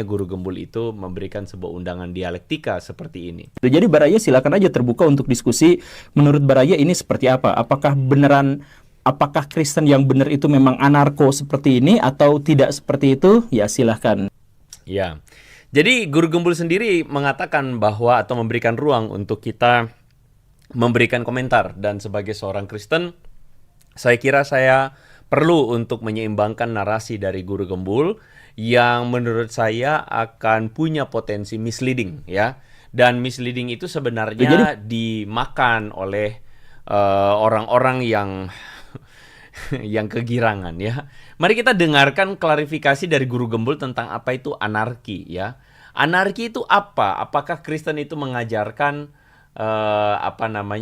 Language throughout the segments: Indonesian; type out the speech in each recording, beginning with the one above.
Guru Gembul itu memberikan sebuah undangan dialektika seperti ini. Jadi Baraya silakan aja terbuka untuk diskusi. Menurut Baraya ini seperti apa? Apakah Kristen yang benar itu memang anarko seperti ini atau tidak seperti itu? Ya silahkan. Ya, jadi Guru Gembul sendiri mengatakan bahwa atau memberikan ruang untuk kita memberikan komentar, dan sebagai seorang Kristen, saya kira saya perlu untuk menyeimbangkan narasi dari Guru Gembul yang menurut saya akan punya potensi misleading, ya. Dan misleading itu sebenarnya dimakan oleh orang-orang yang yang kegirangan, ya. Mari kita dengarkan klarifikasi dari Guru Gembul tentang apa itu anarki, ya. Anarki itu apa? Apakah Kristen itu mengajarkan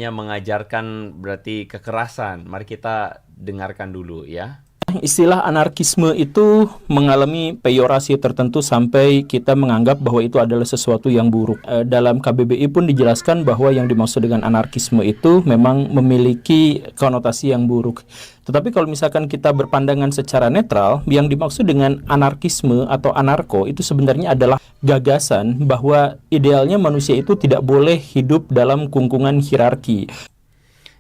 mengajarkan berarti kekerasan? Mari kita dengarkan dulu, ya. Istilah anarkisme itu mengalami peyorasi tertentu sampai kita menganggap bahwa itu adalah sesuatu yang buruk. Dalam KBBI pun dijelaskan bahwa yang dimaksud dengan anarkisme itu memang memiliki konotasi yang buruk. Tetapi kalau misalkan kita berpandangan secara netral, yang dimaksud dengan anarkisme atau anarko itu sebenarnya adalah gagasan bahwa idealnya manusia itu tidak boleh hidup dalam kungkungan hierarki.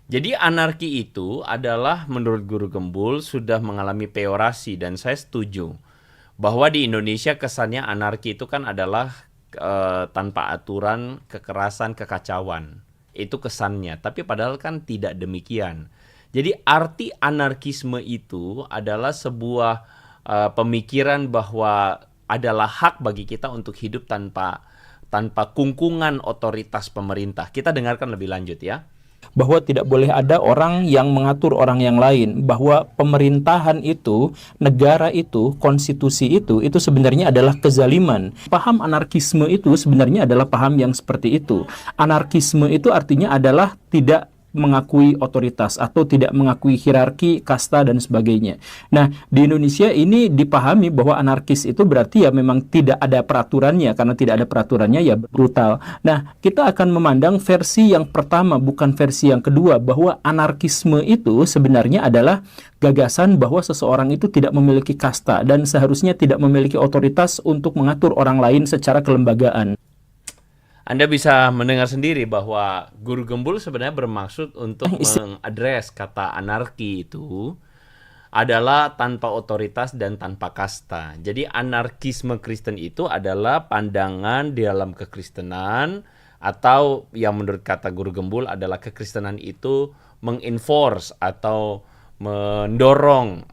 Jadi anarki itu adalah menurut Guru Gembul sudah mengalami peorasi, dan saya setuju bahwa di Indonesia kesannya anarki itu kan adalah tanpa aturan, kekerasan, kekacauan. Itu kesannya, tapi padahal kan tidak demikian. Jadi arti anarkisme itu adalah sebuah pemikiran bahwa adalah hak bagi kita untuk hidup tanpa kungkungan otoritas pemerintah. Kita dengarkan lebih lanjut, ya. Bahwa tidak boleh ada orang yang mengatur orang yang lain, bahwa pemerintahan itu, negara itu, konstitusi itu sebenarnya adalah kezaliman. Paham anarkisme itu sebenarnya adalah paham yang seperti itu. Anarkisme itu artinya adalah tidak mengakui otoritas atau tidak mengakui hierarki, kasta dan sebagainya. Nah, di Indonesia ini dipahami bahwa anarkis itu berarti ya memang tidak ada peraturannya, karena tidak ada peraturannya ya brutal. Nah, kita akan memandang versi yang pertama, bukan versi yang kedua, bahwa anarkisme itu sebenarnya adalah gagasan bahwa seseorang itu tidak memiliki kasta dan seharusnya tidak memiliki otoritas untuk mengatur orang lain secara kelembagaan. Anda bisa mendengar sendiri bahwa Guru Gembul sebenarnya bermaksud untuk mengadres kata anarki itu adalah tanpa otoritas dan tanpa kasta. Jadi anarkisme Kristen itu adalah pandangan di dalam kekristenan, atau yang menurut kata Guru Gembul adalah kekristenan itu mengenforce atau mendorong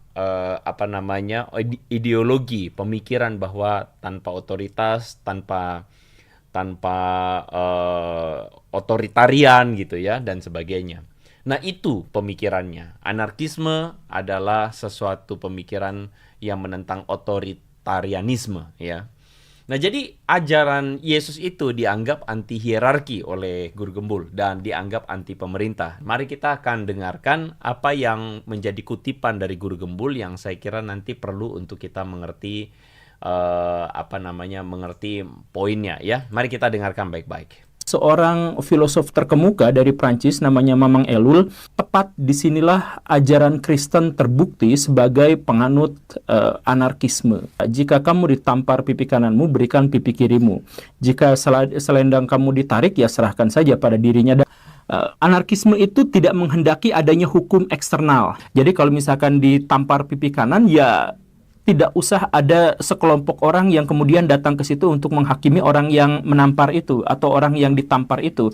ideologi, pemikiran bahwa tanpa otoritas, tanpa otoritarian gitu ya, dan sebagainya. Nah, itu pemikirannya. Anarkisme adalah sesuatu pemikiran yang menentang otoritarianisme, ya. Nah, jadi ajaran Yesus itu dianggap anti hierarki oleh Guru Gembul dan dianggap anti pemerintah. Mari kita akan dengarkan apa yang menjadi kutipan dari Guru Gembul yang saya kira nanti perlu untuk kita mengerti mengerti poinnya, ya. Mari kita dengarkan baik-baik. Seorang filosof terkemuka dari Prancis namanya Mamang Ellul, tepat disinilah ajaran Kristen terbukti sebagai penganut anarkisme. Jika kamu ditampar pipi kananmu, berikan pipi kirimu. Jika selendang kamu ditarik, ya serahkan saja pada dirinya. Anarkisme itu tidak menghendaki adanya hukum eksternal. Jadi kalau misalkan ditampar pipi kanan, ya tidak usah ada sekelompok orang yang kemudian datang ke situ untuk menghakimi orang yang menampar itu atau orang yang ditampar itu.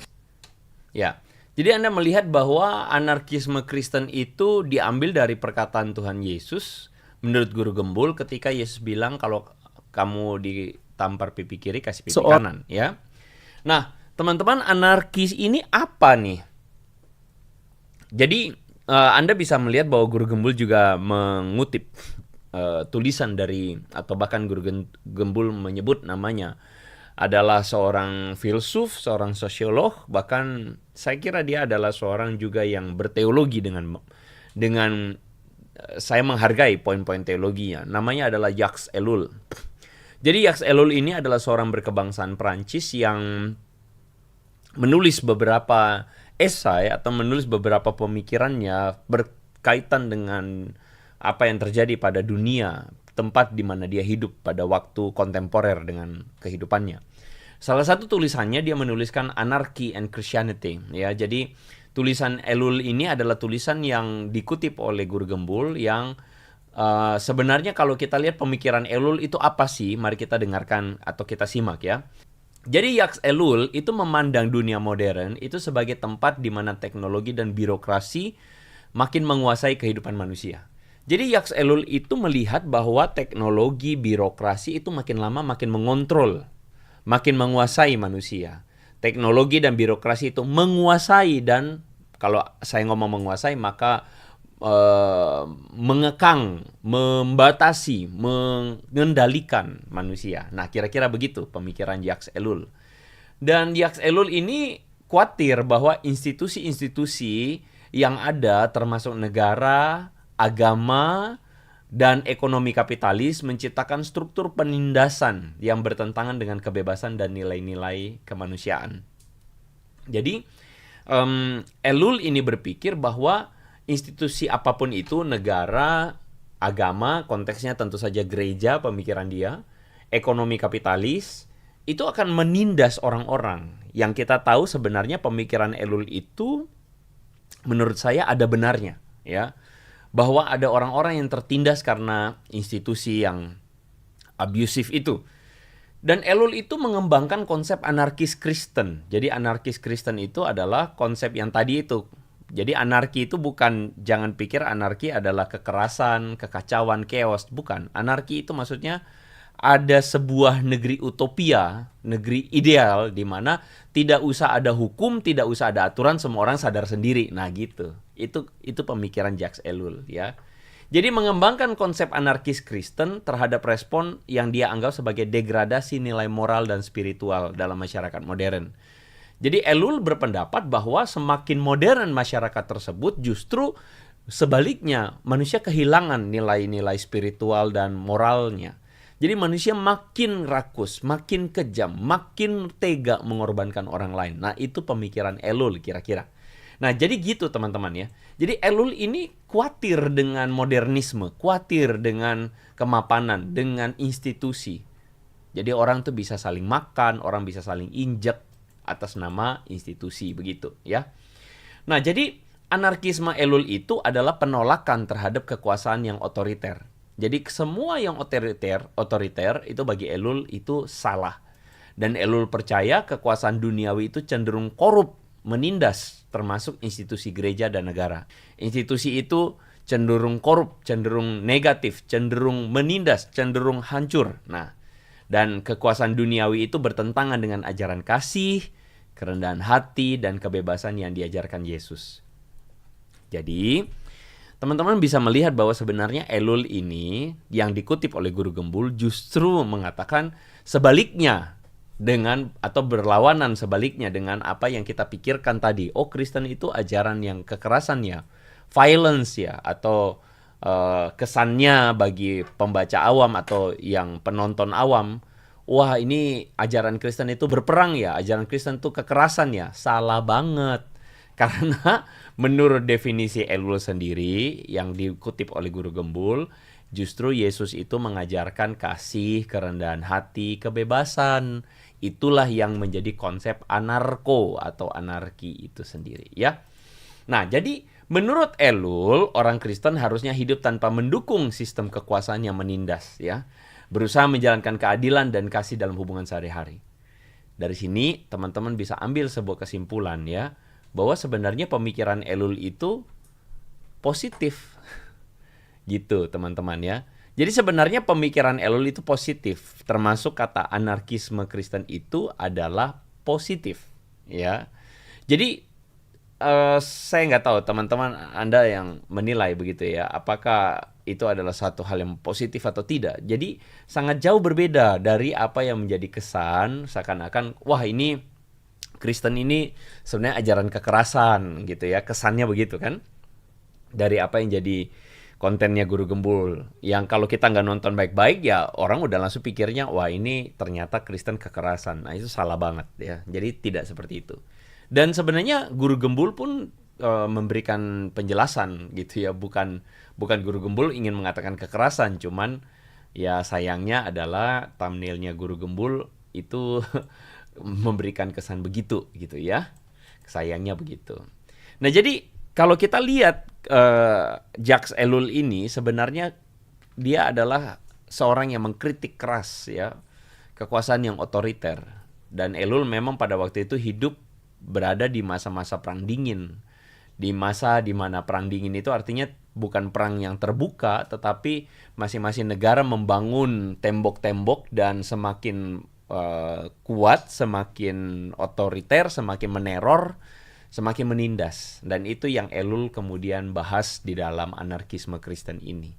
Ya, jadi Anda melihat bahwa anarkisme Kristen itu diambil dari perkataan Tuhan Yesus menurut Guru Gembul ketika Yesus bilang kalau kamu ditampar pipi kiri, kasih pipi kanan, ya. Nah, teman-teman, anarkis ini apa nih? Jadi Anda bisa melihat bahwa Guru Gembul juga mengutip tulisan dari, atau bahkan Guru Gembul menyebut namanya adalah seorang filsuf, seorang sosiolog, bahkan saya kira dia adalah seorang juga yang berteologi dengan saya menghargai poin-poin teologinya. Namanya adalah Jacques Ellul. Jadi Jacques Ellul ini adalah seorang berkebangsaan Prancis yang menulis beberapa esai atau menulis beberapa pemikirannya berkaitan dengan apa yang terjadi pada dunia tempat di mana dia hidup pada waktu kontemporer dengan kehidupannya. Salah satu tulisannya dia menuliskan Anarchy and Christianity, ya. Jadi tulisan Ellul ini adalah tulisan yang dikutip oleh Guru Gembul yang sebenarnya kalau kita lihat pemikiran Ellul itu apa sih? Mari kita dengarkan atau kita simak ya. Jadi Jacques Ellul itu memandang dunia modern itu sebagai tempat di mana teknologi dan birokrasi makin menguasai kehidupan manusia. Jadi Jacques Ellul itu melihat bahwa teknologi, birokrasi itu makin lama makin mengontrol, makin menguasai manusia. Teknologi dan birokrasi itu menguasai, dan kalau saya ngomong menguasai maka mengekang, membatasi, mengendalikan manusia. Nah, kira-kira begitu pemikiran Jacques Ellul. Dan Jacques Ellul ini khawatir bahwa institusi-institusi yang ada termasuk negara, agama, dan ekonomi kapitalis menciptakan struktur penindasan yang bertentangan dengan kebebasan dan nilai-nilai kemanusiaan. Jadi, Ellul ini berpikir bahwa institusi apapun itu, negara, agama, konteksnya tentu saja gereja, pemikiran dia, ekonomi kapitalis, itu akan menindas orang-orang. Yang kita tahu sebenarnya pemikiran Ellul itu menurut saya ada benarnya, ya. Bahwa ada orang-orang yang tertindas karena institusi yang abusif itu. Dan Ellul itu mengembangkan konsep anarkis Kristen. Jadi anarkis Kristen itu adalah konsep yang tadi itu. Jadi anarki itu bukan, jangan pikir anarki adalah kekerasan, kekacauan, chaos. Bukan. Anarki itu maksudnya ada sebuah negeri utopia, negeri ideal di mana tidak usah ada hukum, tidak usah ada aturan, semua orang sadar sendiri. Nah gitu. Itu pemikiran Jacques Ellul, ya. Jadi mengembangkan konsep anarkis Kristen terhadap respon yang dia anggap sebagai degradasi nilai moral dan spiritual dalam masyarakat modern. Jadi Ellul berpendapat bahwa semakin modern masyarakat tersebut, justru sebaliknya manusia kehilangan nilai-nilai spiritual dan moralnya. Jadi manusia makin rakus, makin kejam, makin tega mengorbankan orang lain. Nah, itu pemikiran Ellul kira-kira. Nah, jadi gitu teman-teman ya. Jadi Ellul ini khawatir dengan modernisme, khawatir dengan kemapanan, dengan institusi. Jadi orang tuh bisa saling makan, orang bisa saling injek atas nama institusi, begitu ya. Nah, jadi anarkisme Ellul itu adalah penolakan terhadap kekuasaan yang otoriter. Jadi semua yang otoriter itu bagi Ellul itu salah. Dan Ellul percaya kekuasaan duniawi itu cenderung korup, menindas, termasuk institusi gereja dan negara. Institusi itu cenderung korup, cenderung negatif, cenderung menindas, cenderung hancur. Nah, dan kekuasaan duniawi itu bertentangan dengan ajaran kasih, kerendahan hati, dan kebebasan yang diajarkan Yesus. Jadi, teman-teman bisa melihat bahwa sebenarnya Ellul ini yang dikutip oleh Guru Gembul justru mengatakan sebaliknya dengan, atau berlawanan sebaliknya dengan apa yang kita pikirkan tadi. Oh, Kristen itu ajaran yang kekerasan ya, violence ya, atau kesannya bagi pembaca awam atau yang penonton awam, wah ini ajaran Kristen itu berperang ya, ajaran Kristen itu kekerasan ya. Salah banget. Karena menurut definisi Ellul sendiri yang dikutip oleh Guru Gembul, justru Yesus itu mengajarkan kasih, kerendahan hati, kebebasan. Itulah yang menjadi konsep anarko atau anarki itu sendiri ya. Nah, jadi menurut Ellul, orang Kristen harusnya hidup tanpa mendukung sistem kekuasaan yang menindas ya. Berusaha menjalankan keadilan dan kasih dalam hubungan sehari-hari. Dari sini teman-teman bisa ambil sebuah kesimpulan ya, bahwa sebenarnya pemikiran Ellul itu positif. Gitu teman-teman ya. Jadi sebenarnya pemikiran Ellul itu positif, termasuk kata anarkisme Kristen itu adalah positif ya. Jadi saya nggak tahu teman-teman Anda yang menilai begitu ya, apakah itu adalah satu hal yang positif atau tidak. Jadi sangat jauh berbeda dari apa yang menjadi kesan seakan-akan wah ini Kristen ini sebenarnya ajaran kekerasan gitu ya, kesannya begitu kan. Dari apa yang jadi kontennya Guru Gembul, yang kalau kita nggak nonton baik-baik ya orang udah langsung pikirnya wah ini ternyata Kristen kekerasan. Nah itu salah banget ya, jadi tidak seperti itu. Dan sebenarnya Guru Gembul pun memberikan penjelasan gitu ya, bukan Guru Gembul ingin mengatakan kekerasan, cuman Ya sayangnya adalah thumbnailnya Guru Gembul itu memberikan kesan begitu gitu ya. Sayangnya begitu. Nah jadi kalau kita lihat Jacques Ellul ini sebenarnya dia adalah seorang yang mengkritik keras ya kekuasaan yang otoriter. Dan Ellul memang pada waktu itu hidup berada di masa-masa perang dingin. Di masa di mana perang dingin itu artinya bukan perang yang terbuka, tetapi masing-masing negara membangun tembok-tembok dan semakin kuat, semakin otoriter, semakin meneror, semakin menindas. Dan itu yang Ellul kemudian bahas di dalam anarkisme Kristen ini.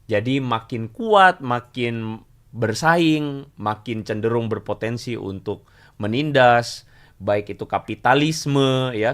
Jadi makin kuat, makin bersaing, makin cenderung berpotensi untuk menindas, baik itu kapitalisme ya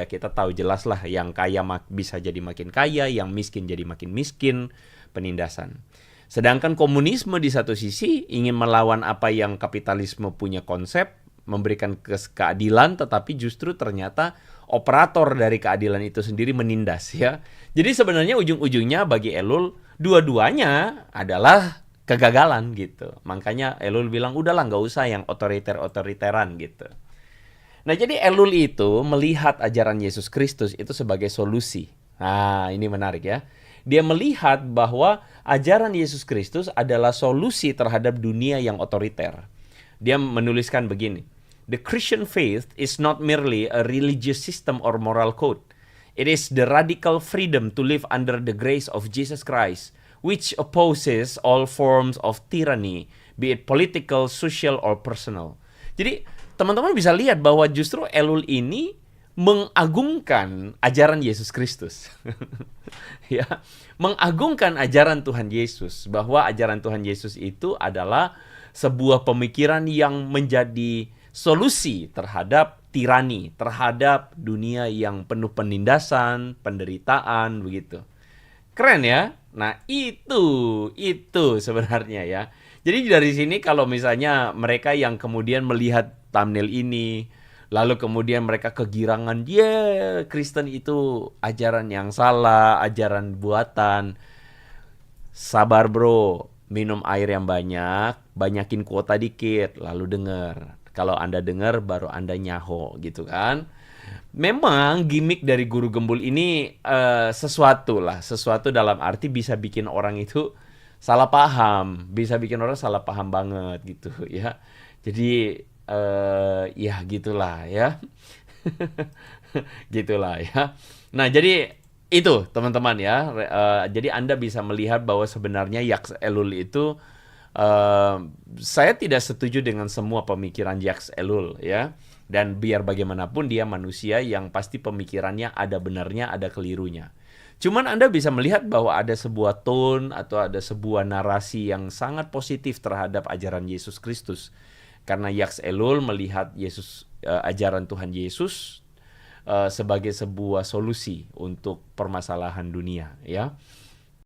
kita tahu jelas lah yang kaya bisa jadi makin kaya, yang miskin jadi makin miskin, penindasan. Sedangkan komunisme di satu sisi ingin melawan apa yang kapitalisme punya konsep, memberikan keadilan, tetapi justru ternyata operator dari keadilan itu sendiri menindas ya. Jadi sebenarnya ujung-ujungnya bagi Ellul dua-duanya adalah kegagalan gitu. Makanya Ellul bilang udahlah nggak usah yang otoriteran gitu. Nah jadi Ellul itu melihat ajaran Yesus Kristus itu sebagai solusi. Nah ini menarik ya. Dia melihat bahwa ajaran Yesus Kristus adalah solusi terhadap dunia yang otoriter. Dia menuliskan begini. The Christian faith is not merely a religious system or moral code. It is the radical freedom to live under the grace of Jesus Christ, which opposes all forms of tyranny, be it political, social, or personal. Jadi teman-teman bisa lihat bahwa justru Ellul ini mengagungkan ajaran Yesus Kristus. Ya, mengagungkan ajaran Tuhan Yesus, bahwa ajaran Tuhan Yesus itu adalah sebuah pemikiran yang menjadi solusi terhadap tirani, terhadap dunia yang penuh penindasan, penderitaan begitu. Keren ya? Nah, itu sebenarnya ya. Jadi dari sini kalau misalnya mereka yang kemudian melihat thumbnail ini, lalu kemudian mereka kegirangan, Kristen itu ajaran yang salah, ajaran buatan. Sabar bro, minum air yang banyak, banyakin kuota dikit, lalu dengar. Kalau Anda dengar, baru Anda nyaho gitu kan. Memang gimmick dari Guru Gembul ini sesuatu dalam arti bisa bikin orang itu salah paham, bisa bikin orang salah paham banget gitu ya. Jadi ya gitulah ya. Gitulah ya. Nah, jadi itu teman-teman ya. Jadi Anda bisa melihat bahwa sebenarnya Jacques Ellul itu saya tidak setuju dengan semua pemikiran Jacques Ellul ya. Dan biar bagaimanapun dia manusia yang pasti pemikirannya ada benarnya, ada kelirunya. Cuman Anda bisa melihat bahwa ada sebuah tone atau ada sebuah narasi yang sangat positif terhadap ajaran Yesus Kristus. Karena Jacques Ellul melihat ajaran Tuhan Yesus sebagai sebuah solusi untuk permasalahan dunia ya.